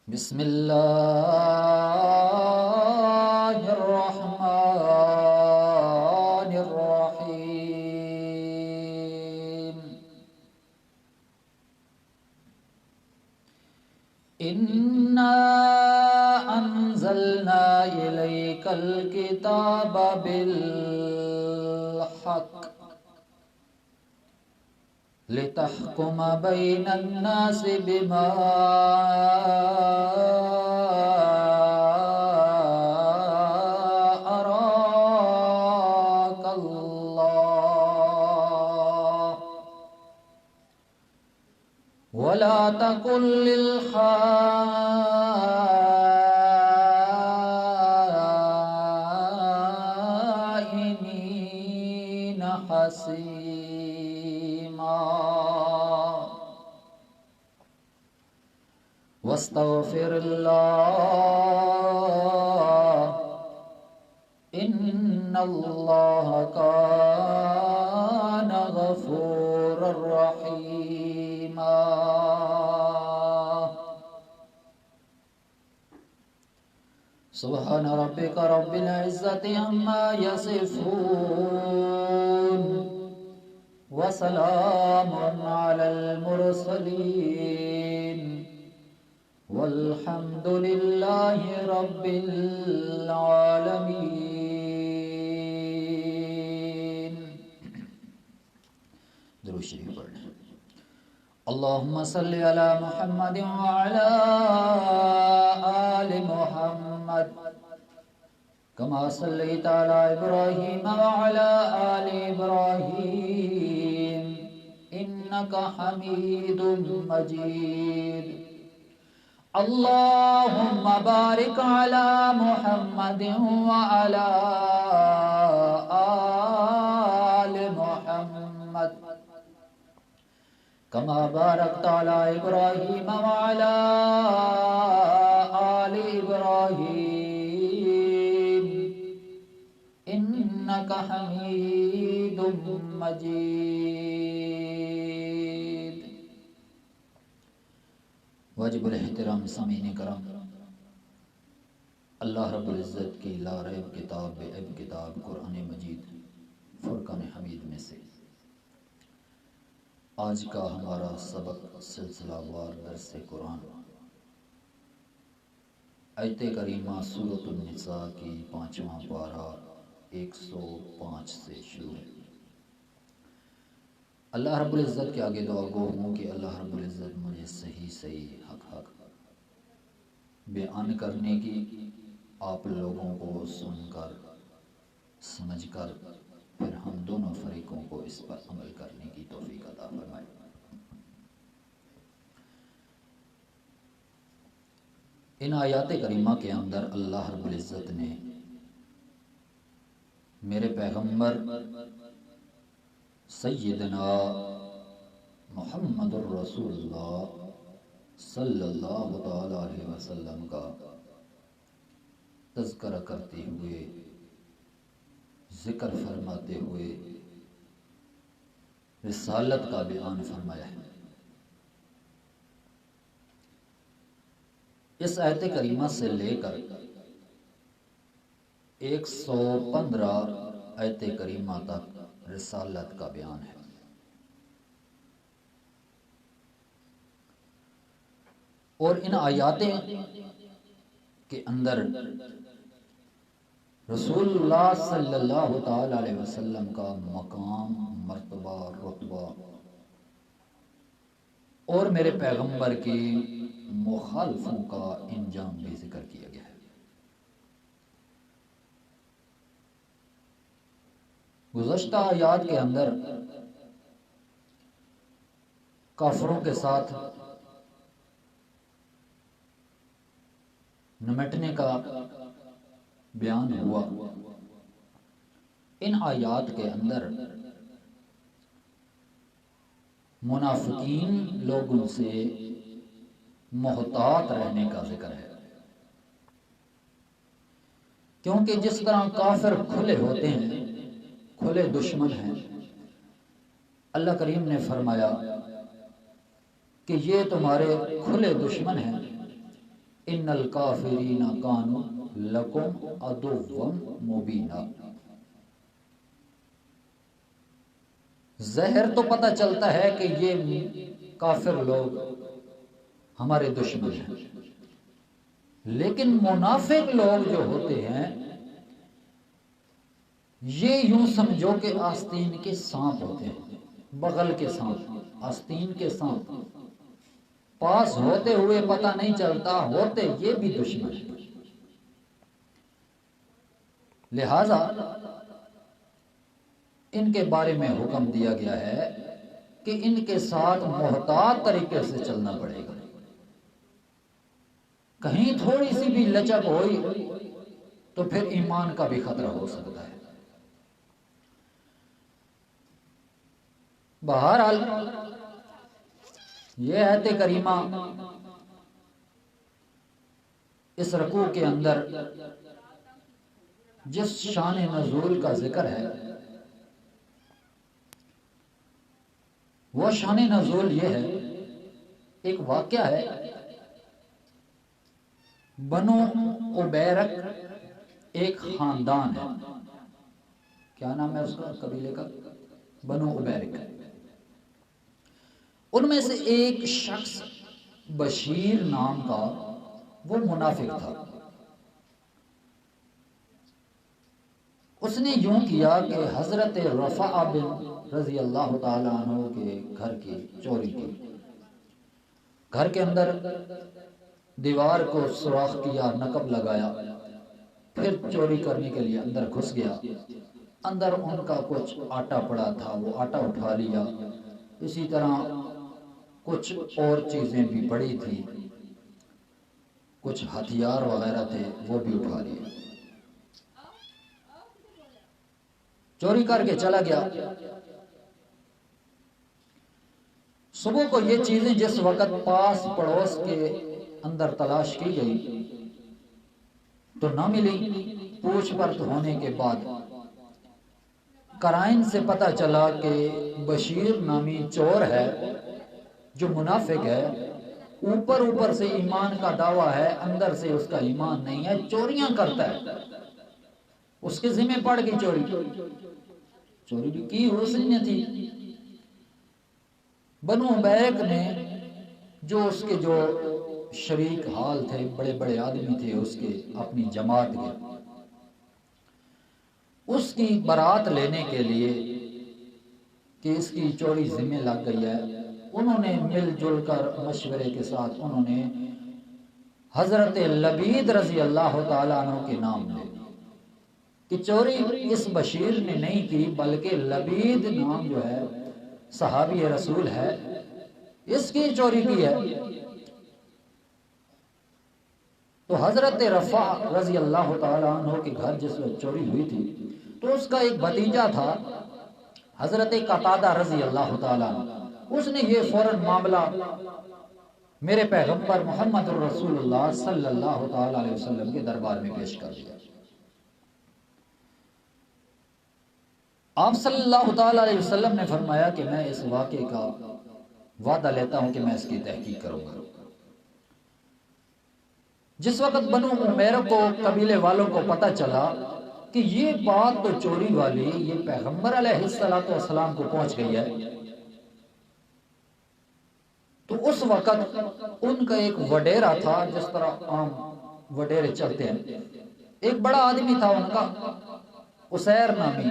بسم اللہ الرحمن الرحیم انا انزلنا الیک الکتاب بالحق لتحكم بين الناس بما أراك الله ولا تكن للخائنين حسيما واستغفر الله ان اللہ کان غفورا رحیما سبحان ربک رب العزة عما يصفون وسلام على المرسلين والحمد للہ رب العالمین۔ درود شریف پڑھ لیں۔ اللہم صلی علی محمد وعلی آل محمد کما صلیت علی ابراہیم وعلی آل ابراہیم انک حمید مجید۔ اللهم بارك على محمد وعلى آل محمد كما باركت على إبراهيم وعلى آل إبراهيم إنك حميد مجيد۔ واجب الاحترام سامعین کرام، اللہ رب العزت کی لا ریب کتاب بے عیب کتاب قرآن مجید فرقان حمید میں سے آج کا ہمارا سبق سلسلہ وار درس قرآن آیت کریمہ سورۃ النساء کی 5واں پارہ 105 سے شروع ہے۔ اللہ رب العزت کے آگے دعا گو ہوں کہ اللہ رب العزت مجھے صحیح حق بیان کرنے کی، آپ لوگوں کو سن کر سمجھ کر پھر ہم دونوں فریقوں کو اس پر عمل کرنے کی توفیق عطا فرمائے۔ ان آیات کریمہ کے اندر اللہ رب العزت نے میرے پیغمبر سیدنا محمد الرسول اللہ صلی اللہ تعالی علیہ وسلم کا تذکرہ کرتے ہوئے، ذکر فرماتے ہوئے رسالت کا بیان فرمایا ہے۔ اس آیت کریمہ سے لے کر 115 آیت کریمہ تک رسالت کا بیان ہے۔ اور ان آیات کے اندر رسول اللہ صلی اللہ تعالی علیہ وسلم کا مقام، مرتبہ، رتبہ اور میرے پیغمبر کے مخالفوں کا انجام بھی ذکر کیا گیا ہے۔ گزشتہ آیات کے اندر کافروں کے ساتھ نمٹنے کا بیان ہوا۔ ان آیات کے اندر منافقین لوگوں سے محتاط رہنے کا ذکر ہے، کیونکہ جس طرح کافر کھلے ہوتے ہیں، کھلے دشمن ہیں، اللہ کریم نے فرمایا کہ یہ تمہارے کھلے دشمن ہیں، ان الکافرین کانوا لکم عدوا مبینا۔ ظاہر تو پتہ چلتا ہے کہ یہ کافر لوگ ہمارے دشمن ہیں، لیکن منافق لوگ جو ہوتے ہیں یہ یوں سمجھو کہ آستین کے سانپ ہوتے ہیں، بغل کے سانپ، آستین کے سانپ، پاس ہوتے ہوئے پتہ نہیں چلتا، ہوتے یہ بھی دشمن ہیں۔ لہذا ان کے بارے میں حکم دیا گیا ہے کہ ان کے ساتھ محتاط طریقے سے چلنا پڑے گا۔ کہیں تھوڑی سی بھی لچک ہوئی تو پھر ایمان کا بھی خطرہ ہو سکتا ہے۔ بہرحال یہ آیت کریمہ اس رکوع کے اندر جس شان نزول کا ذکر ہے وہ شان نزول یہ ہے، ایک واقعہ ہے، بنو عبیرک ایک خاندان ہے، کیا نام ہے اس کا قبیلے کا؟ بنو عبیرک۔ ان میں سے ایک شخص بشیر نام کا وہ منافق تھا۔ اس نے یوں کیا کہ حضرت رفع بن رضی اللہ تعالیٰ عنہ کے گھر کی چوری کی، گھر کے اندر دیوار کو سوراخ کیا، نقب لگایا، پھر چوری کرنے کے لیے اندر گھس گیا۔ اندر ان کا کچھ آٹا پڑا تھا، وہ آٹا اٹھا لیا، اسی طرح کچھ اور چیزیں بھی پڑی تھی، کچھ ہتھیار وغیرہ تھے وہ بھی اٹھا لیے، چوری کر کے چلا گیا۔ صبح کو یہ چیزیں جس وقت پاس پڑوس کے اندر تلاش کی گئی تو نہ ملی۔ پوچھ پرچھ ہونے کے بعد قرائن سے پتہ چلا کہ بشیر نامی چور ہے جو منافق ہے، اوپر سے ایمان کا دعویٰ ہے، اندر سے اس کا ایمان نہیں ہے، چوریاں کرتا ہے، اس کے ذمہ پڑ گئی چوری بھی کی اس نے تھی۔ بنو عبیرک نے جو اس کے جو شریک حال تھے، بڑے بڑے آدمی تھے اس کے، اپنی جماعت کے، اس کی برات لینے کے لیے کہ اس کی چوری ذمہ لگ گئی ہے، انہوں نے مل جل کر مشورے کے ساتھ انہوں نے حضرت لبید رضی اللہ تعالیٰ عنہ کے نام لے کہ چوری اس بشیر نے نہیں کی بلکہ لبید نام جو ہے صحابی رسول ہے، اس کی چوری کی ہے۔ تو حضرت رفع رضی اللہ تعالیٰ عنہ کے گھر جس وقت چوری ہوئی تھی تو اس کا ایک بھتیجا تھا حضرت قتادہ رضی اللہ تعالیٰ عنہ، اس نے یہ فوراً معاملہ میرے پیغمبر محمد الرسول اللہ صلی اللہ تعالیٰ علیہ وسلم کے دربار میں پیش کر دیا۔ آپ صلی اللہ تعالیٰ علیہ وسلم نے فرمایا کہ میں اس واقعے کا وعدہ لیتا ہوں کہ میں اس کی تحقیق کروں گا۔ جس وقت بنو عمیرہ کو قبیلے والوں کو پتہ چلا کہ یہ بات تو چوری والی یہ پیغمبر علیہ السلام کو پہنچ گئی ہے، تو اس وقت ان کا ایک وڈیرا تھا، جس طرح عام وڈیرے چلتے ہیں، ایک بڑا آدمی تھا ان کا، اسیر نامی،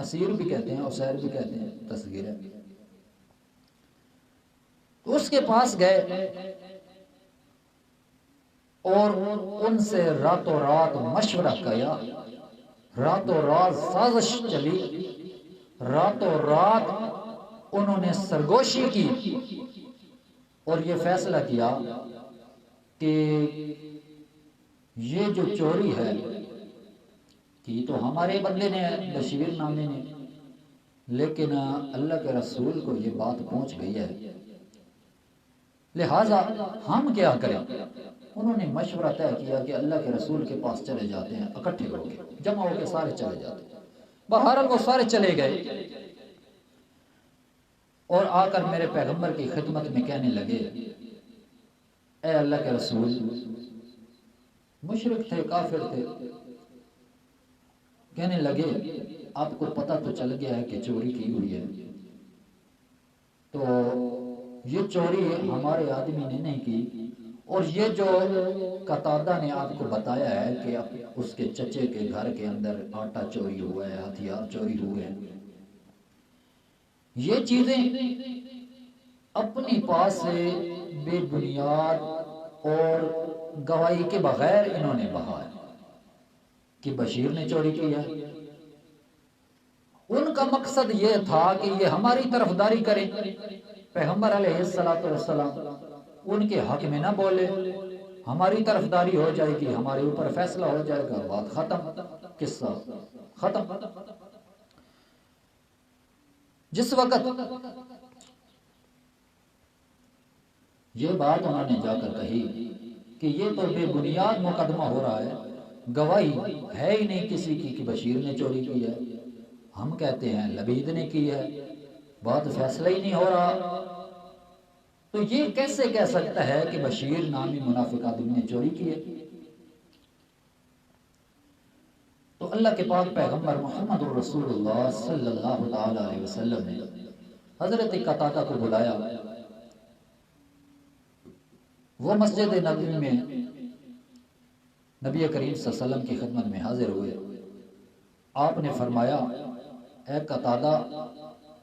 اسیر بھی کہتے ہیں اسیر بھی کہتے ہیں، تصغیر ہے۔ تو اس کے پاس گئے اور ان سے راتوں رات مشورہ کیا، راتوں رات سازش چلی، راتوں رات انہوں نے سرگوشی کی اور یہ فیصلہ کیا کہ یہ جو چوری ہے کی تو ہمارے بندے نے، بشیر نامی نے، لیکن اللہ کے رسول کو یہ بات پہنچ گئی ہے، لہٰذا ہم کیا کریں؟ انہوں نے مشورہ طے کیا کہ اللہ کے رسول کے پاس چلے جاتے ہیں، اکٹھے ہو کے جمع ہو کے سارے چلے جاتے ہیں۔ بہرحال وہ سارے چلے گئے اور آ کر میرے پیغمبر کی خدمت میں کہنے لگے، اے اللہ کے رسول، مشرک تھے، کافر تھے، کہنے لگے آپ کو پتہ تو چل گیا ہے کہ چوری کی ہوئی ہے، تو یہ چوری ہمارے آدمی نے نہیں کی، اور یہ جو قتادہ نے آپ کو بتایا ہے کہ اس کے چچے کے گھر کے اندر آٹا چوری ہوا ہے، ہتھیار چوری ہوئے ہیں، یہ چیزیں اپنی پاس سے بے بنیاد اور گواہی کے بغیر انہوں نے بہا کہ بشیر نے چوری کی ہے۔ ان کا مقصد یہ تھا کہ یہ ہماری طرفداری کریں، پیغمبر علیہ السلام ان کے حق میں نہ بولے، ہماری طرفداری ہو جائے گی، ہمارے اوپر فیصلہ ہو جائے گا، بات ختم، قصہ ختم۔ جس وقت یہ بات انہوں نے جا کر کہی کہ یہ تو بے بنیاد مقدمہ ہو رہا ہے، گواہی ہے ہی نہیں کسی کی کہ بشیر نے چوری کی ہے، ہم کہتے ہیں لبید نے کی ہے، بات فیصلہ ہی نہیں ہو رہا، تو یہ کیسے کہہ سکتا ہے کہ بشیر نامی منافق آدمی نے چوری کی ہے؟ تو اللہ کے پاک پیغمبر محمد رسول اللہ صلی اللہ تعالی علیہ وسلم نے حضرت قتادہ کو بلایا، وہ مسجد نبوی میں نبی کریم صلی اللہ علیہ وسلم کی خدمت میں حاضر ہوئے۔ آپ نے فرمایا، اے قتادہ،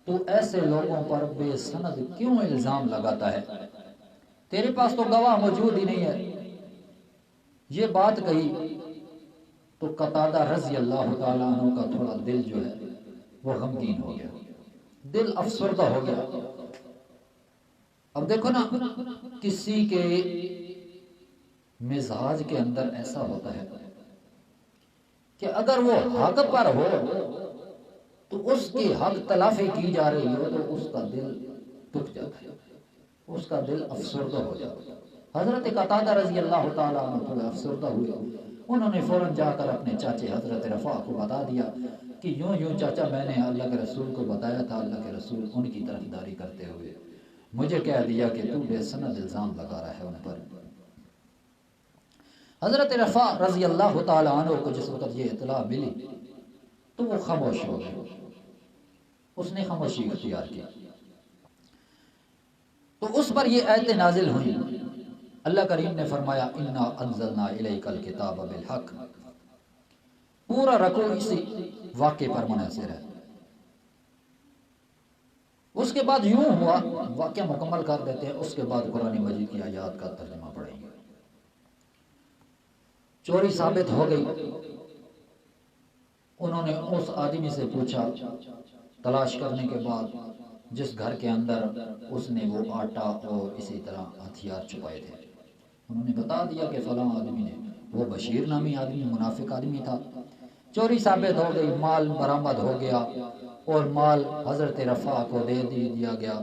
تو ایسے لوگوں پر بے سند کیوں الزام لگاتا ہے؟ تیرے پاس تو گواہ موجود ہی نہیں ہے۔ یہ بات کہی تو قتادہ رضی اللہ تعالیٰ عنہ کا تھوڑا دل جو ہے وہ غمگین ہو گیا، دل افسردہ ہو گیا۔ اب دیکھو نا، کسی کے مزاج کے اندر ایسا ہوتا ہے کہ اگر وہ حق پر ہو تو اس کی حق تلافی کی جا رہی ہو تو اس کا دل دکھ جاتا ہے، اس کا دل افسردہ ہو جاتا ہے۔ حضرت قتادہ رضی اللہ تعالیٰ عنہ تھوڑے افسردہ ہوئے، انہوں نے فوراً جا کر اپنے چاچے حضرت رفاع کو بتا دیا کہ یوں یوں چاچا میں نے اللہ کے رسول کو بتایا تھا، اللہ کے رسول ان کی طرفداری کرتے ہوئے مجھے کہہ دیا کہ تو بے سند الزام لگا رہا ہے ان پر۔ حضرت رفاع رضی اللہ تعالیٰ عنہ کو جس وقت یہ اطلاع ملی تو وہ خاموش ہو گئے، اس نے خاموشی اختیار کی۔ تو اس پر یہ آیت نازل ہوئی، اللہ کریم نے فرمایا انا انزلنا الیک الکتاب بالحق، پورا رکوع اسی واقعے پر منحصر ہے۔ اس کے بعد یوں ہوا، واقعہ مکمل کر دیتے ہیں، اس کے بعد قرآن مجید کی آیات کا ترجمہ پڑھیں گے۔ چوری ثابت ہو گئی، انہوں نے اس آدمی سے پوچھا تلاش کرنے کے بعد جس گھر کے اندر اس نے وہ آٹا اور اسی طرح ہتھیار چھپائے تھے، انہوں نے بتا دیا کہ فلاں آدمی نے، وہ بشیر نامی آدمی منافق آدمی تھا۔ چوری ثابت ہو گئی، مال برآمد ہو گیا اور مال حضرت رفاع کو دے دیا گیا،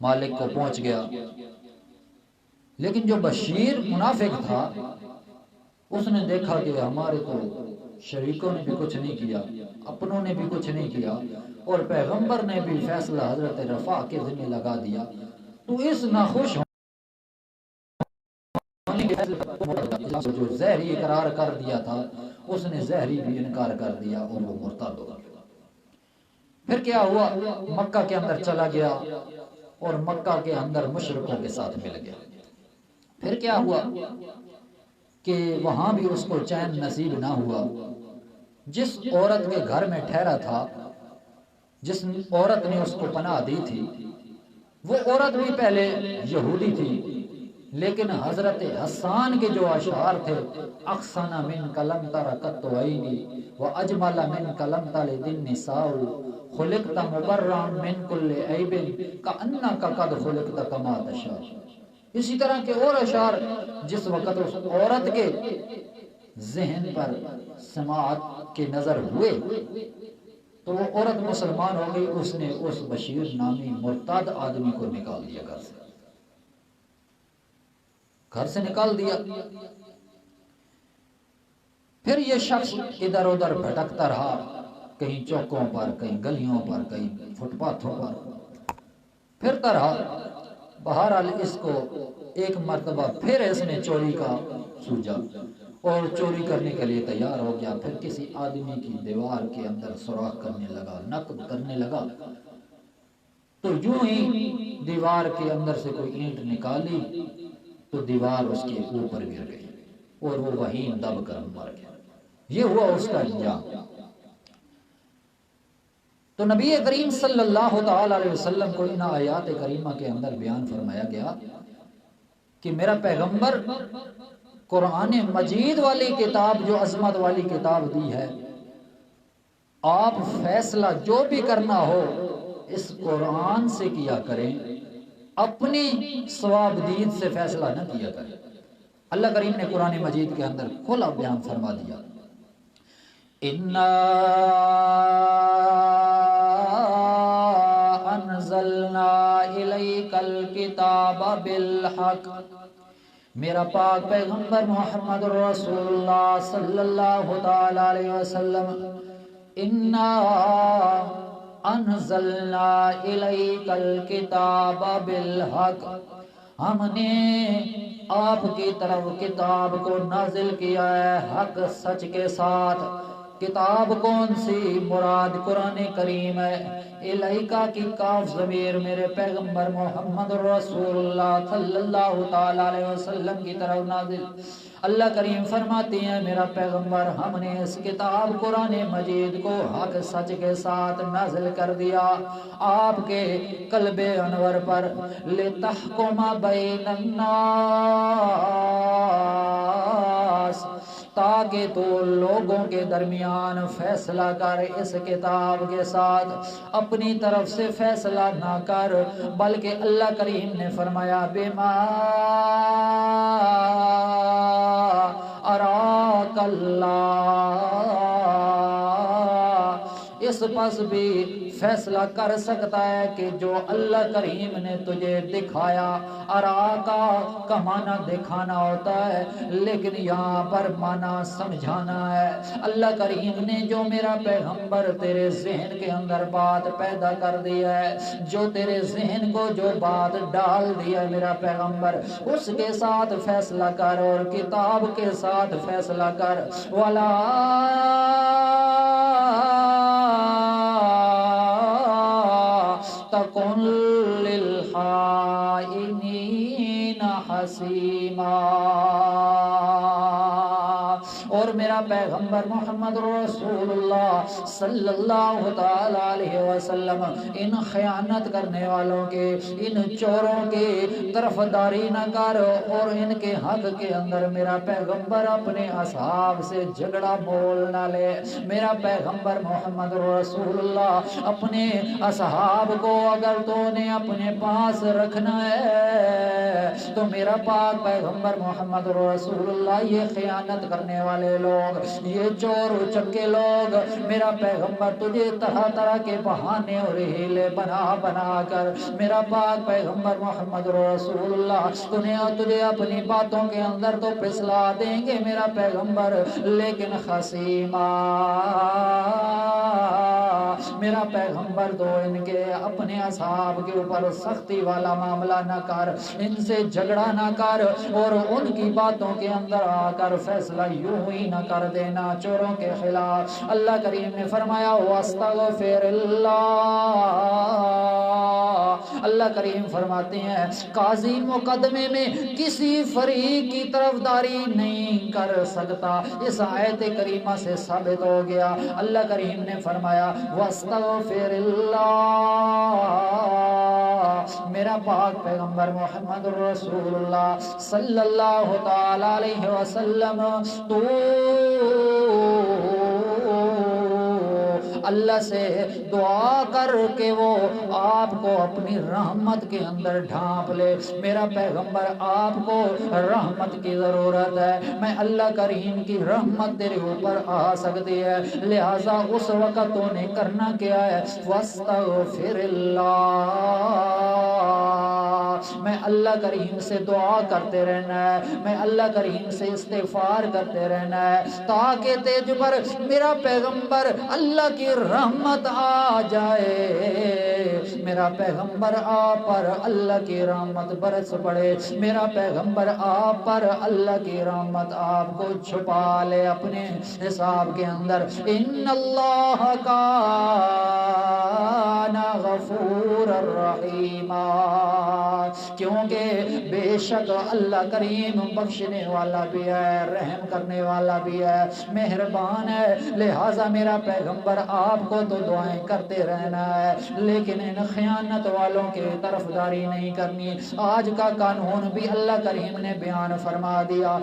مالک کو پہنچ گیا۔ لیکن جو بشیر منافق تھا اس نے دیکھا کہ ہمارے تو شریکوں نے بھی کچھ نہیں کیا، اپنوں نے بھی کچھ نہیں کیا، اور پیغمبر نے بھی فیصلہ حضرت رفاع کے ذمہ لگا دیا، تو اس ناخوش ہونے کے فیصلے جو زہری اقرار کر دیا تھا اس نے زہری بھی انکار کر دیا اور وہ مرتد ہو گیا۔ پھر کیا ہوا، مکہ کے اندر چلا گیا اور مکہ کے اندر مشرکوں کے ساتھ مل گیا۔ پھر کیا ہوا کہ وہاں بھی اس کو چین نصیب نہ ہوا۔ جس عورت کے گھر میں ٹھہرا تھا، جس عورت نے اس کو پناہ دی تھی، وہ عورت بھی پہلے یہودی تھی، لیکن حضرت حسان کے جو اشعار تھے، احسن من کلم ترکت عینی واجمل من کلم تلد النساء خلقت مبرا من کل عیب کانک قد خلقت کما تشاء، اسی طرح کے اور اشعار جس وقت اس عورت کے ذہن پر سماعت کے نظر ہوئے تو وہ عورت مسلمان ہو گئی، اس نے اس بشیر نامی مرتد آدمی کو نکال دیا گھر سے نکال دیا۔ پھر یہ شخص ادھر ادھر بھٹکتا رہا، کہیں چوکوں پر، کہیں گلیوں پر، کہیں فٹ پاتھوں پر پھرتا رہا۔ بہرحال اس کو ایک مرتبہ پھر اس نے چوری کا سوجا اور چوری کرنے کے لیے تیار ہو گیا. پھر کسی آدمی کی دیوار کے اندر سوراخ کرنے لگا, نقب کرنے لگا, تو یوں ہی دیوار کے اندر سے کوئی اینٹ نکالی تو دیوار اس کے اوپر گر گئی اور وہ وہیں دب کر مر گیا. یہ ہوا اس کا انجام. تو نبی کریم صلی اللہ تعالی علیہ وسلم کو ان آیات کریمہ کے اندر بیان فرمایا گیا کہ میرا پیغمبر قرآن مجید والی کتاب, جو عظمت والی کتاب دی ہے, آپ فیصلہ جو بھی کرنا ہو اس قرآن سے کیا کریں, اپنی ثواب دید سے فیصلہ نہ کیا کریں. اللہ کریم نے قرآن مجید کے اندر کھلا بیان فرما دیا, اِنَّا انزلنا الیک الکتاب بالحق. میرا پاک پیغمبر محمد رسول اللہ صلی اللہ تعالی علیہ وسلم, انا انزلنا الیک الکتاب بالحق, ہم نے آپ کی طرف کتاب کو نازل کیا ہے حق سچ کے ساتھ. کتاب کون سی؟ مراد قرآن کریم ہے. الیکا کی کاف ضمیر میرے پیغمبر محمد رسول اللہ صلی اللہ تعالی علیہ وسلم کی طرف نازل. اللہ کریم فرماتے ہیں میرا پیغمبر ہم نے اس کتاب قرآن مجید کو حق سچ کے ساتھ نازل کر دیا آپ کے قلب انور پر, لِتَحْكُمَ بَيْنَ النَّاسِ, تاکہ تو لوگوں کے درمیان فیصلہ کر. اس کتاب کے ساتھ اپنی طرف سے فیصلہ نہ کر, بلکہ اللہ کریم نے فرمایا بِمَا اراک اللہ, اس پس بھی فیصلہ کر سکتا ہے کہ جو اللہ کریم نے تجھے دکھایا. اراکا کا معنی دکھانا ہوتا ہے, لیکن یہاں پر معنی سمجھانا ہے. اللہ کریم نے جو میرا پیغمبر تیرے ذہن کے اندر بات پیدا کر دی ہے, جو تیرے ذہن کو جو بات ڈال دی ہے میرا پیغمبر, اس کے ساتھ فیصلہ کر اور کتاب کے ساتھ فیصلہ کر. وَلَا تَكُنْ لِلْخَائِنِينَ حَسِيمًا. اور میرا پیغمبر محمد رسول اللہ صلی اللہ تعالی علیہ وسلم ان خیانت کرنے والوں کے, ان چوروں کے طرفداری نہ کر, اور ان کے حق کے اندر میرا پیغمبر اپنے اصحاب سے جھگڑا مول نہ لے. میرا پیغمبر محمد رسول اللہ اپنے اصحاب کو اگر تو نے اپنے پاس رکھنا ہے تو میرا پاک پیغمبر محمد رسول اللہ یہ خیانت کرنے والے لوگ, یہ چور چکے لوگ, میرا پیغمبر تجھے طرح طرح کے بہانے اور ہیلے بنا بنا کر میرا پاک پیغمبر محمد رسول اللہ تجھے اپنی باتوں کے اندر تو پھسلا دیں گے میرا پیغمبر, لیکن خصیمہ میرا پیغمبر تو ان کے اپنے اصحاب کے اوپر سختی والا معاملہ نہ کر, ان سے جھگڑا نہ کر, اور ان کی باتوں کے اندر آ کر فیصلہ یوں ہی نہ کر دینا چوروں کے خلاف. اللہ کریم نے فرمایا وَاسْتَغْفِرِ اللَّهِ, اللہ کریم فرماتے ہیں قاضی مقدمے میں کسی فریق کی طرفداری نہیں کر سکتا. اس آیت کریمہ سے ثابت ہو گیا. اللہ کریم نے فرمایا وَاسْتَغْفِرِ اللَّهِ, میرا پاک پیغمبر محمد رسول اللہ صلی اللہ تعالی علیہ وسلم تو اللہ سے دعا کر کے وہ آپ کو اپنی رحمت کے اندر ڈھانپ لے. میرا پیغمبر آپ کو رحمت کی ضرورت ہے, میں اللہ کریم کی رحمت تیرے اوپر آ سکتی ہے, لہٰذا اس وقت تو نے کرنا کیا ہے وَاسْتَغْفِرِ اللَّهِ, میں اللہ کریم سے دعا کرتے رہنا ہے، میں اللہ کریم سے استغفار کرتے رہنا ہے، تاکہ تجھ پر میرا پیغمبر اللہ کی رحمت آ جائے، میرا پیغمبر آپ پر اللہ کی رحمت برس پڑے، میرا پیغمبر آپ پر اللہ کی رحمت آپ کو چھپا لے اپنے حساب کے اندر۔ ان اللہ کان غفور الرحیم، کیونکہ بے شک اللہ کریم بخشنے والا بھی ہے، رحم کرنے والا بھی ہے، مہربان ہے، لہٰذا میرا پیغمبر آپ کو تو دعائیں کرتے رہنا ہے، لیکن ان خیانت والوں کی طرفداری نہیں کرنی۔ آج کا قانون بھی اللہ کریم نے بیان فرما دیا،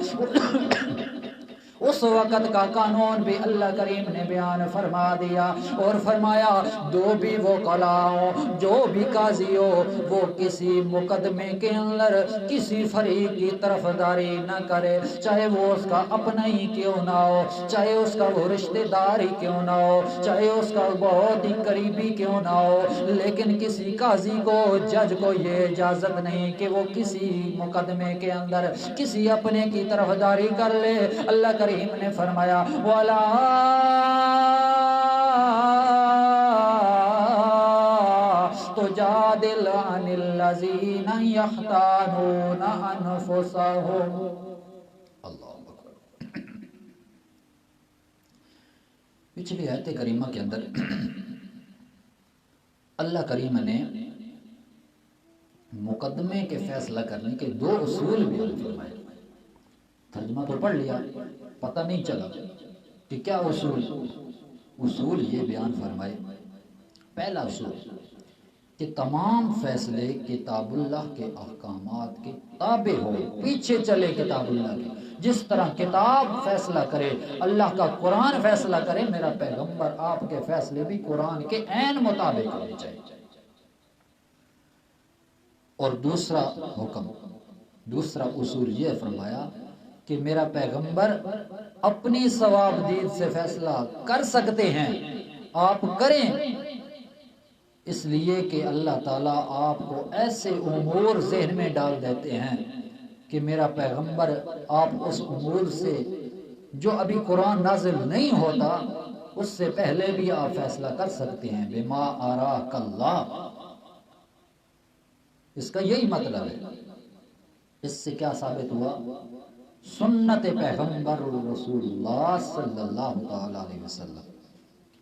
اس وقت کا قانون بھی اللہ کریم نے بیان فرما دیا اور فرمایا دو بھی وہ کلاؤں، جو بھی قاضی ہو وہ کسی مقدمے کے اندر کسی فریق کی طرفداری نہ کرے، چاہے وہ اس کا اپنا ہی کیوں نہ ہو، چاہے اس کا وہ رشتہ دار ہی کیوں نہ ہو، چاہے اس کا بہت ہی قریبی کیوں نہ ہو، لیکن کسی قاضی کو، جج کو یہ اجازت نہیں کہ وہ کسی مقدمے کے اندر کسی اپنے کی طرفداری کر لے۔ اللہ کریم نے فرمایا وَلَا تُجَادِلْ عَنِ الَّذِينَ يَخْتَانُونَ أَنفُسَهُمْ۔ اللہ اکبر۔ پچھلی آیت کریمہ کے اندر اللہ کریم نے مقدمے کے فیصلہ کرنے کے دو اصول بیان فرمائے۔ ترجمہ تو پڑھ لیا، پتہ نہیں چلا کہ کیا اصول یہ بیان فرمائے۔ پہلا اصول کہ تمام فیصلے کتاب اللہ کے احکامات کے تابع ہو، پیچھے چلے کتاب اللہ کے، جس طرح کتاب فیصلہ کرے، اللہ کا قرآن فیصلہ کرے، میرا پیغمبر آپ کے فیصلے بھی قرآن کے عین مطابق ہونے چاہیے۔ اور دوسرا حکم، دوسرا اصول یہ فرمایا کہ میرا پیغمبر اپنی ثواب دید سے فیصلہ کر سکتے ہیں، آپ کریں، اس لیے کہ اللہ تعالیٰ آپ کو ایسے امور ذہن میں ڈال دیتے ہیں کہ میرا پیغمبر آپ اس امور سے جو ابھی قرآن نازل نہیں ہوتا اس سے پہلے بھی آپ فیصلہ کر سکتے ہیں۔ بما اراک اللہ، اس کا یہی مطلب ہے۔ اس سے کیا ثابت ہوا؟ سنت پیغمبر رسول اللہ صلی اللہ تعالی علیہ وسلم،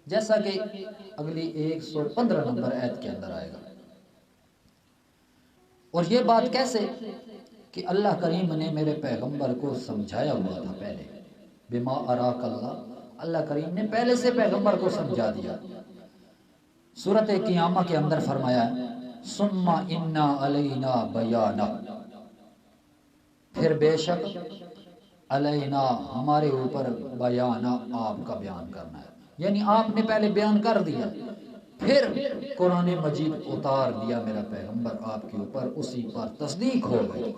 جیسا کہ اگلی 115 نمبر آیت کے اندر آئے گا۔ اور یہ بات کیسے کہ اللہ کریم نے میرے پیغمبر کو سمجھایا ہوا تھا پہلے، بما اراک اللہ، اللہ کریم نے پہلے سے پیغمبر کو سمجھا دیا۔ سورۃ قیامہ کے اندر فرمایا ثم انا علینا بیانہ، پھر بے شک علینا ہمارے اوپر بیانہ، آپ کا بیان کرنا ہے، یعنی آپ نے پہلے بیان کر دیا، پھر قرآن مجید اتار دیا میرا پیغمبر آپ کے اوپر، اسی پر تصدیق ہو گئی۔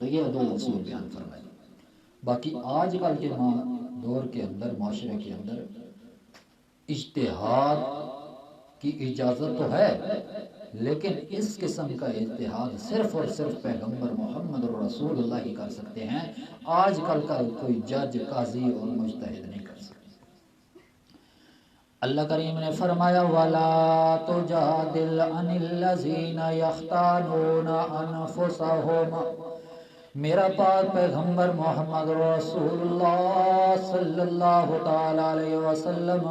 تو یہ دو اصول بیان فرمائے۔ باقی آج کل کے دور کے اندر، معاشرے کے اندر اجتہاد کی اجازت تو ہے، لیکن اس قسم کا اجتہاد صرف اور صرف پیغمبر محمد رسول اللہ ہی کر سکتے ہیں۔ آج کل کا کوئی جج، قاضی اور مجتہد نہیں کر سکتے۔ اللہ کریم نے فرمایا وَلَا تُجَادِلْ عَنِ الَّذِينَ يَخْتَانُونَ أَنفُسَهُمْ، میرا پاک پیغمبر محمد رسول اللہ صلی اللہ تعالی علیہ وسلم،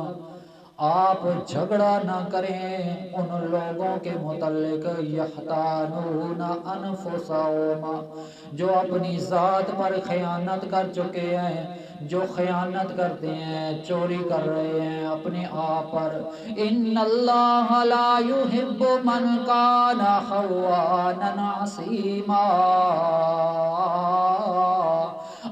آپ جھگڑا نہ کریں ان لوگوں کے متعلق یختانون انفسہم، جو اپنی ذات پر خیانت کر چکے ہیں، جو خیانت کرتے ہیں، چوری کر رہے ہیں اپنے آپ پر۔ ان اللہ لا يحب من کان خوانا عصیما،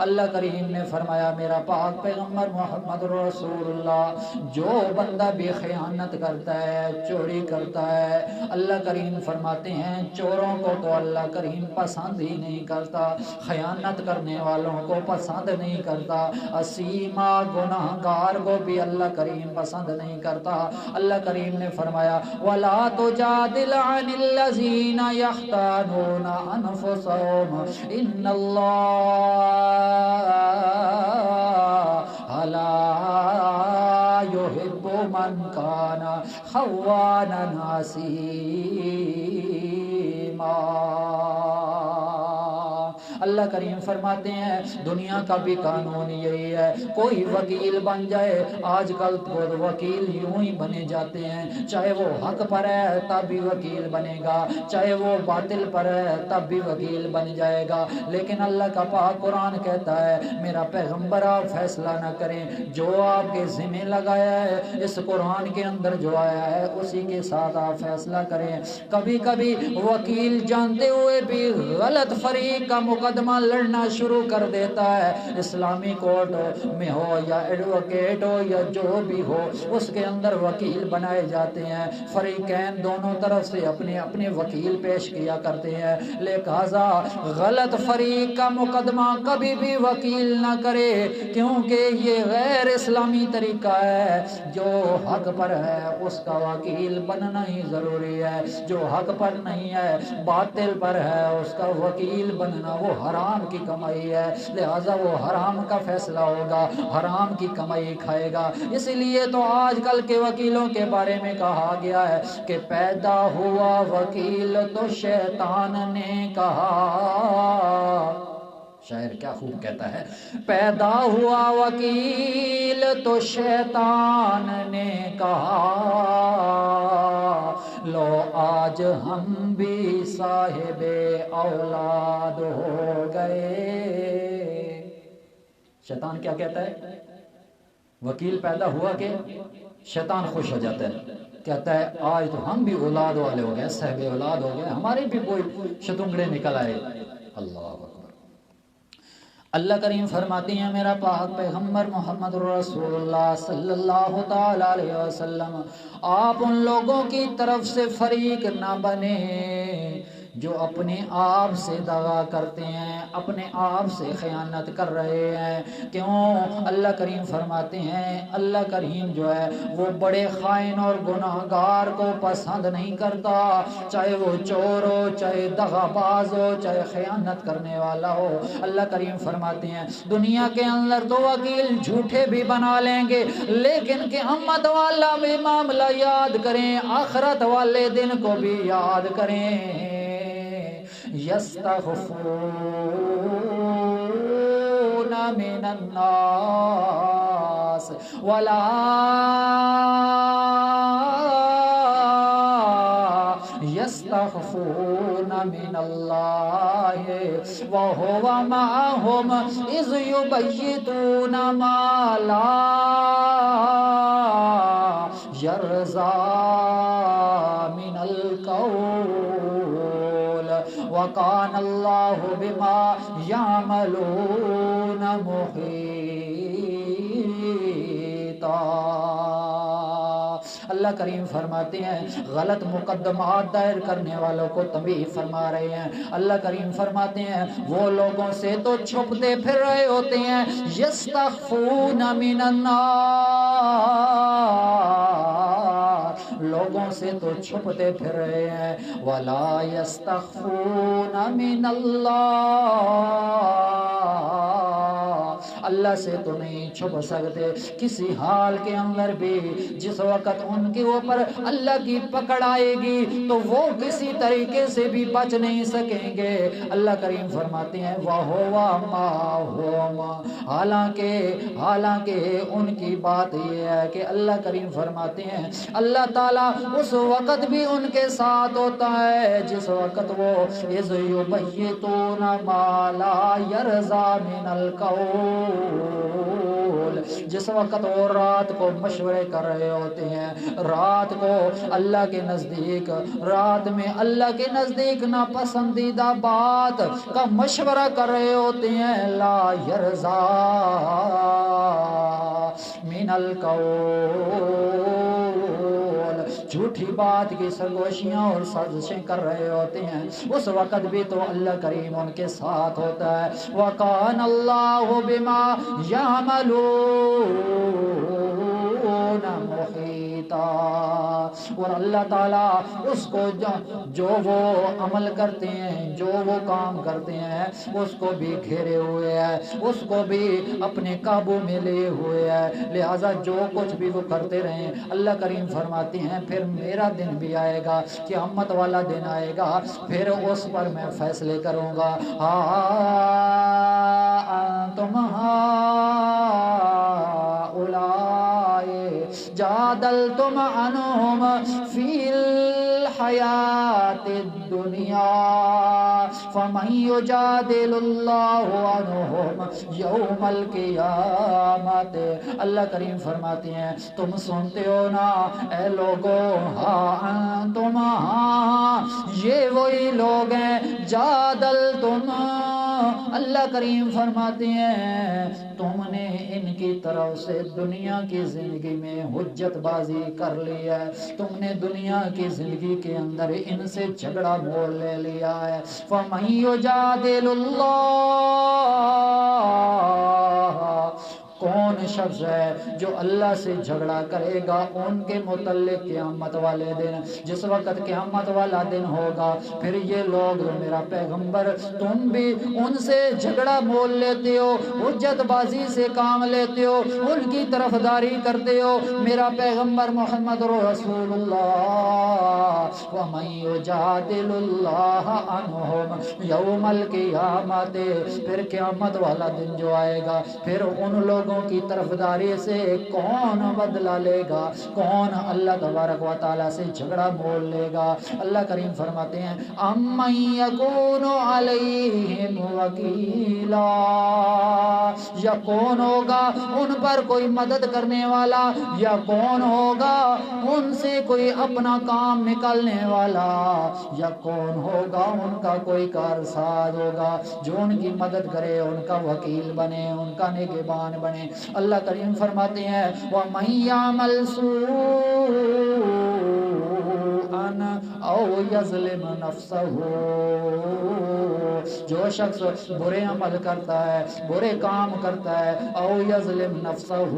اللہ کریم نے فرمایا میرا پاک پیغمبر محمد رسول اللہ جو بندہ بے خیانت کرتا ہے چوری کرتا ہے اللہ کریم فرماتے ہیں چوروں کو تو اللہ کریم پسند ہی نہیں کرتا خیانت کرنے والوں کو پسند نہیں کرتا اسیما گناہگار کو بھی اللہ کریم پسند نہیں کرتا اللہ کریم نے فرمایا وَلَا تُجَادِلْ عَنِ الَّذِينَ يَخْتَانُونَ أَنفُسَهُمْ إِنَّ اللَّهَ لَا يُحِبُّ مَنْ كَانَ خَوَّانًا أَثِيمًا اللہ کریم فرماتے ہیں دنیا کا بھی قانون یہی ہے کوئی وکیل بن جائے آج کل تو وکیل یوں ہی بنے جاتے ہیں چاہے وہ حق پر ہے تب بھی وکیل بنے گا چاہے وہ باطل پر ہے تب بھی وکیل بن جائے گا لیکن اللہ کا پاک قرآن کہتا ہے میرا پیغمبر آپ فیصلہ نہ کریں جو آپ کے ذمہ لگایا ہے اس قرآن کے اندر جو آیا ہے اسی کے ساتھ آپ فیصلہ کریں کبھی کبھی وکیل جانتے ہوئے بھی غلط فریق کا مقدمہ لڑنا شروع کر دیتا ہے اسلامی کورٹ میں ہو یا ایڈوکیٹ ہو یا جو بھی ہو اس کے اندر وکیل بنائے جاتے ہیں فریقین دونوں طرف سے اپنے اپنے وکیل پیش کیا کرتے ہیں لہذا غلط فریق کا مقدمہ کبھی بھی وکیل نہ کرے کیونکہ یہ غیر اسلامی طریقہ ہے جو حق پر ہے اس کا وکیل بننا ہی ضروری ہے جو حق پر نہیں ہے باطل پر ہے اس کا وکیل بننا وہ حرام کی کمائی ہے لہذا وہ حرام کا فیصلہ ہوگا حرام کی کمائی کھائے گا اسی لیے تو آج کل کے وکیلوں کے بارے میں کہا گیا ہے کہ پیدا ہوا وکیل تو شیطان نے کہا شاعر کیا خوب کہتا ہے پیدا ہوا وکیل تو شیطان نے کہا لو آج ہم بھی صاحب اولاد ہو گئے شیطان کیا کہتا ہے وکیل پیدا ہوا کہ شیطان خوش ہو جاتا ہے کہتا ہے آج تو ہم بھی اولاد والے ہو گئے صاحب اولاد ہو گئے ہمارے بھی کوئی شتنگڑے نکل آئے اللہ اکبر اللہ کریم فرماتی ہیں میرا پاک پیغمبر محمد رسول اللہ صلی اللہ تعالی علیہ وسلم آپ ان لوگوں کی طرف سے فریق نہ بنے جو اپنے آپ سے دغا کرتے ہیں اپنے آپ سے خیانت کر رہے ہیں کیوں اللہ کریم فرماتے ہیں اللہ کریم جو ہے وہ بڑے خائن اور گناہگار کو پسند نہیں کرتا چاہے وہ چور ہو چاہے دغا باز ہو چاہے خیانت کرنے والا ہو اللہ کریم فرماتے ہیں دنیا کے اندر تو وکیل جھوٹے بھی بنا لیں گے لیکن قیامت والا بھی معاملہ یاد کریں آخرت والے دن کو بھی یاد کریں یستخفون من الناس ولا يستخفون من الله وهو معهم إذ يبيتون ما لا يرضى من القول وكان الله بما يعملون محيطا اللہ کریم فرماتے ہیں غلط مقدمات دائر کرنے والوں کو تنبیہ فرما رہے ہیں اللہ کریم فرماتے ہیں وہ لوگوں سے تو چھپتے پھر رہے ہوتے ہیں یستخفون من الناس لوگوں سے تو چھپتے پھر رہے ہیں ولا یستخفون من اللہ سے تو نہیں چھپ سکتے کسی حال کے اندر بھی جس وقت ان کے اوپر اللہ کی پکڑ آئے گی تو وہ کسی طریقے سے بھی بچ نہیں سکیں گے اللہ کریم فرماتے ہیں وَهُوَ مَعَهُمْ حالانکہ ان کی بات یہ ہے کہ اللہ کریم فرماتے ہیں اللہ تعالیٰ اس وقت بھی ان کے ساتھ ہوتا ہے جس وقت وہ اِذْ يُبَيِّتُونَ مَا لَا يَرْضَى مِنَ الْقَوْلِ جس وقت وہ رات کو مشورے کر رہے ہوتے ہیں، رات کو اللہ کے نزدیک، رات میں اللہ کے نزدیک ناپسندیدہ بات کا مشورہ کر رہے ہوتے ہیں، لا یرزا من القول، جھوٹی بات کی سرگوشیاں اور سازشیں کر رہے ہوتے ہیں، اس وقت بھی تو اللہ کریم ان کے ساتھ ہوتا ہے۔ وَقَانَ اللَّهُ بِمَا يَعْمَلُونَ مُحِيطًا، اور اللہ تعالیٰ اس کو جو وہ عمل کرتے ہیں، جو وہ کام کرتے ہیں، اس کو بھی گھیرے ہوئے ہے، اس کو بھی اپنے قابو میں لیے ہوئے ہے، لہٰذا جو کچھ بھی وہ کرتے رہیں، اللہ کریم فرماتے ہیں پھر میرا دن بھی آئے گا، قیامت والا دن آئے گا، پھر اس پر میں فیصلے کروں گا۔ انتم جادلتم عنہم فی الحیات الدنیا فمن یجادل اللہ عنہم یوم القیامت، اللہ کریم فرماتے ہیں تم سنتے ہو نا اے لوگو، انتم یہ وہی لوگ ہیں، جادلتم، اللہ کریم فرماتے ہیں تم نے ان کی طرف سے دنیا کی زندگی میں حجت بازی کر لی ہے، تم نے دنیا کی زندگی کے اندر ان سے جھگڑا مول لے لیا ہے۔ فَمَن يُجَادِلُ اللَّهَ، کون شخص ہے جو اللہ سے جھگڑا کرے گا ان کے متعلق قیامت والے دن، جس وقت قیامت والا دن ہوگا، پھر یہ لوگ میرا پیغمبر تم بھی ان سے جھگڑا مول لیتے ہو، حجت بازی سے کام لیتے ہو، ان کی طرفداری کرتے ہو، میرا پیغمبر محمد رسول اللہ، وَمَن يُجَادِلُ اللَّهَ عَنْهُمْ يَوْمَ الْقِيَامَةِ، پھر قیامت والا دن جو آئے گا، پھر ان لوگوں کی طرفداری سے کون بدلہ لے گا، کون اللہ تبارک و تعالیٰ سے جھگڑا مول لے گا۔ اللہ کریم فرماتے ہیں اَمَّن يَكُونُ عَلَيْهِمْ وَكِيلًا، یا کون ہوگا ان پر کوئی مدد کرنے والا، یا کون ہوگا ان سے کوئی اپنا کام نکالنے والا، یا کون ہوگا ان کا کوئی کارساز ہوگا جو ان کی مدد کرے، ان کا وکیل بنے، ان کا نگہبان بنے۔ اللہ کریم فرماتے ہیں وَمَن يَعْمَلْ سُوءًا أَوْ يَظْلِمْ نَفْسَهُ، جو شخص برے عمل کرتا ہے، برے کام کرتا ہے، أَوْ يَظْلِمْ نَفْسَهُ،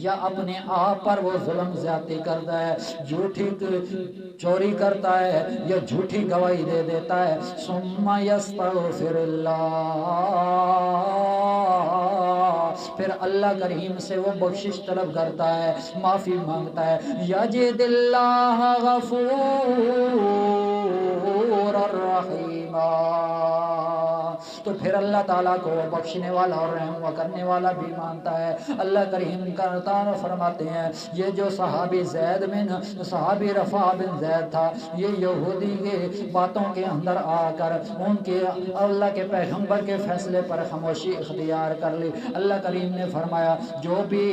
یا اپنے آپ پر وہ ظلم زیادتی کرتا ہے، جھوٹی چوری کرتا ہے یا جھوٹی گواہی دے دیتا ہے، ثم یستغفر اللہ، پھر اللہ کریم سے وہ بخشش طلب کرتا ہے، معافی مانگتا ہے، یجد اللہ غفور الرحیم، تو پھر اللہ تعالیٰ کو بخشنے والا اور رحم کرنے والا بھی مانتا ہے۔ اللہ کریم تعالیٰ فرماتے ہیں یہ جو صحابی صحابی رفاع بن زید تھا، یہ یہودی کے باتوں کے اندر آ کر ان کے اللہ کے پیغمبر کے فیصلے پر خاموشی اختیار کر لی۔ اللہ کریم نے فرمایا جو بھی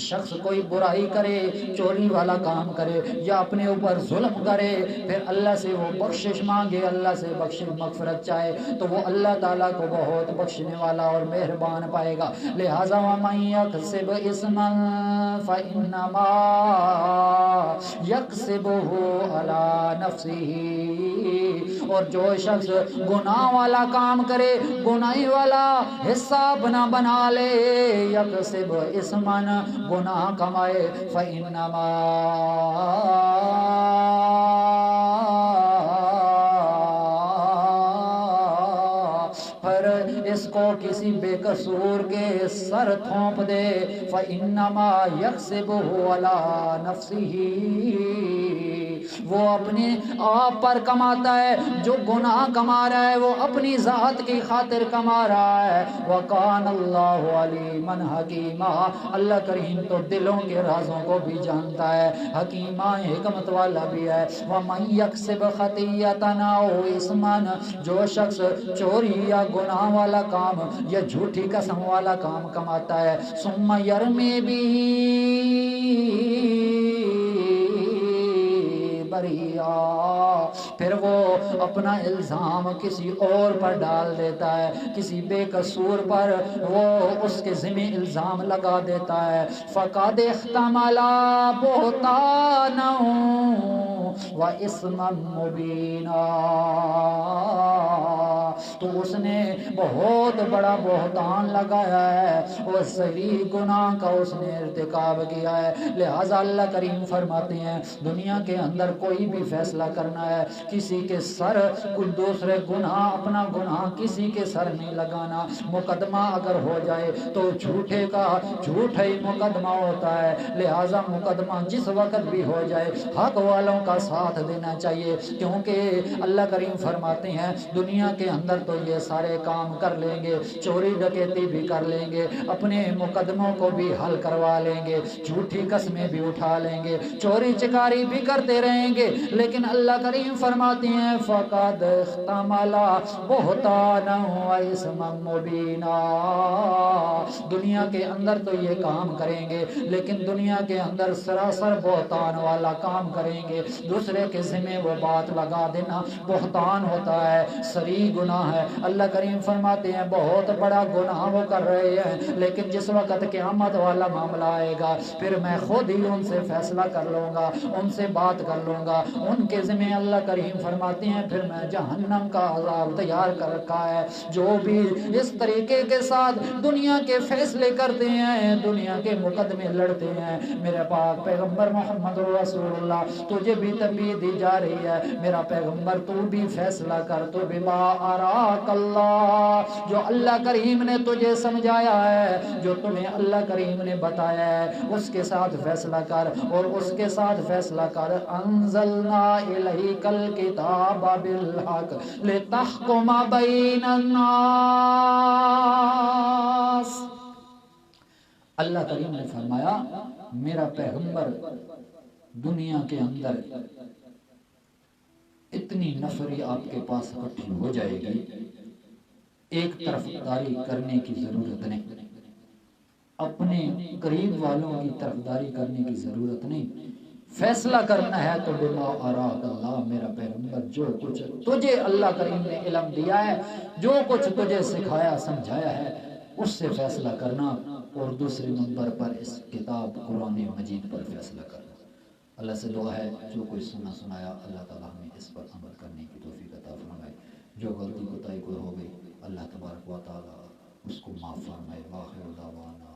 شخص کوئی برائی کرے، چوری والا کام کرے یا اپنے اوپر ظلم کرے، پھر اللہ سے وہ بخشش مانگے، اللہ سے بخشش مغفرت چاہے، تو وہ اللہ تعالیٰ کو بہت بخشنے والا اور مہربان پائے گا۔ لہٰذا وَمَن يَكْسِبْ إِثْمًا فَإِنَّمَا يَكْسِبُهُ عَلَى نَفْسِهِ، اور جو شخص گناہ والا کام کرے، گناہی والا حصہ اپنا بنا لے، یکسب اسمن، گناہ کمائے، فَإِنَّمَا پھر اس کو کسی بے قصور کے سر تھونپ دے، فَإِنَّمَا يَكْسِبُهُ عَلَى نَفْسِهِ، وہ اپنے آپ پر کماتا ہے، جو گناہ کما رہا ہے وہ اپنی ذات کی خاطر کما رہا ہے۔ وَقَانَ اللَّهُ عَلِيمًا حَكِيمًا، اللہ کریم تو دلوں کے رازوں کو بھی جانتا ہے، حکیمہ حکمت والا بھی ہے۔ وَمَن يَكْسِبْ خَطِيَّةً أَوْ إِثْمًا، جو شخص چوری یا گناہ والا کام یا جھوٹی قسم والا کام کماتا ہے، ثُمَّ يَرْمِي بِهِ بریٰ، پھر وہ اپنا الزام کسی اور پر ڈال دیتا ہے، کسی بے قصور پر وہ اس کے ذمہ الزام لگا دیتا ہے، فَقَدِ احْتَمَلَ بُهْتَانًا وَإِثْمًا مُبِينًا، تو اس نے بہت بڑا بہتان لگایا ہے اور صحیح گناہ کا اس نے ارتکاب کیا ہے۔ لہٰذا اللہ کریم فرماتے ہیں دنیا کے اندر کوئی بھی فیصلہ کرنا ہے، کسی کے سر کوئی دوسرے گناہ، اپنا گناہ کسی کے سر نہیں لگانا۔ مقدمہ اگر ہو جائے تو جھوٹے کا جھوٹا ہی مقدمہ ہوتا ہے، لہٰذا مقدمہ جس وقت بھی ہو جائے حق والوں کا ساتھ دینا چاہیے، کیونکہ اللہ کریم فرماتے ہیں دنیا کے اندر تو یہ سارے کام کر لیں گے، چوری ڈکیتی بھی کر لیں گے، اپنے مقدموں کو بھی حل کروا لیں گے، جھوٹی قسمیں بھی اٹھا لیں گے، چوری چکاری بھی کرتے رہیں گے، لیکن اللہ کریم فرماتے ہیں فَقَدْ احْتَمَلَ بُهْتَانًا وَإِثْمًا مُبِينًا، دنیا کے اندر تو یہ کام کریں گے لیکن دنیا کے اندر سراسر بہتان والا کام کریں گے، دوسرے کے ذمہ وہ بات لگا دینا بہتان ہوتا ہے، صریح گناہ ہے۔ اللہ کریم فرماتے ہیں بہت بڑا گناہ وہ کر رہے ہیں، لیکن جس وقت قیامت والا معاملہ آئے گا پھر میں خود ہی ان سے فیصلہ کر لوں گا، ان سے بات کر لوں گا، ان کے ذمہ اللہ کریم فرماتے ہیں پھر میں جہنم کا عذاب تیار کر رکھا ہے۔ جو بھی اس طریقے کے ساتھ دنیا کے فیصلے کرتے ہیں، دنیا کے مقدمے لڑتے ہیں، میرے پاک پیغمبر محمد رسول اللہ تجھے بھی تنبیہ دی جا رہی ہے، میرا پیغمبر تو بھی فیصلہ کر، تو بما اراک اللہ، جو اللہ کریم نے تجھے سمجھایا ہے، جو تمہیں اللہ کریم نے بتایا ہے اس کے ساتھ فیصلہ کر، اور اس کے ساتھ فیصلہ کر۔ انزلنا الیک الکتاب بالحق لتحکم بین الناس، اللہ کریم نے فرمایا میرا پیغمبر دنیا کے اندر اتنی نفری آپ کے پاس اکٹھی ہو جائے گی، ایک طرف داری کرنے کی ضرورت نہیں، اپنے قریب والوں کی طرفداری کرنے کی ضرورت نہیں، فیصلہ کرنا ہے تو بما اراک اللہ، میرا پیغمبر جو کچھ تجھے اللہ کریم نے علم دیا ہے، جو کچھ تجھے سکھایا سمجھایا ہے اس سے فیصلہ کرنا، اور دوسرے نمبر پر اس کتاب قرآن مجید پر فیصلہ کرنا۔ اللہ سے دعا ہے جو کوئی سنایا اللہ تعالیٰ ہمیں اس پر عمل کرنے کی توفیق عطا فرمائے، جو غلطی کوتاہی کوئی ہو گئی اللہ تبارک و تعالیٰ اس کو معاف فرمائے۔ واخر دعوانا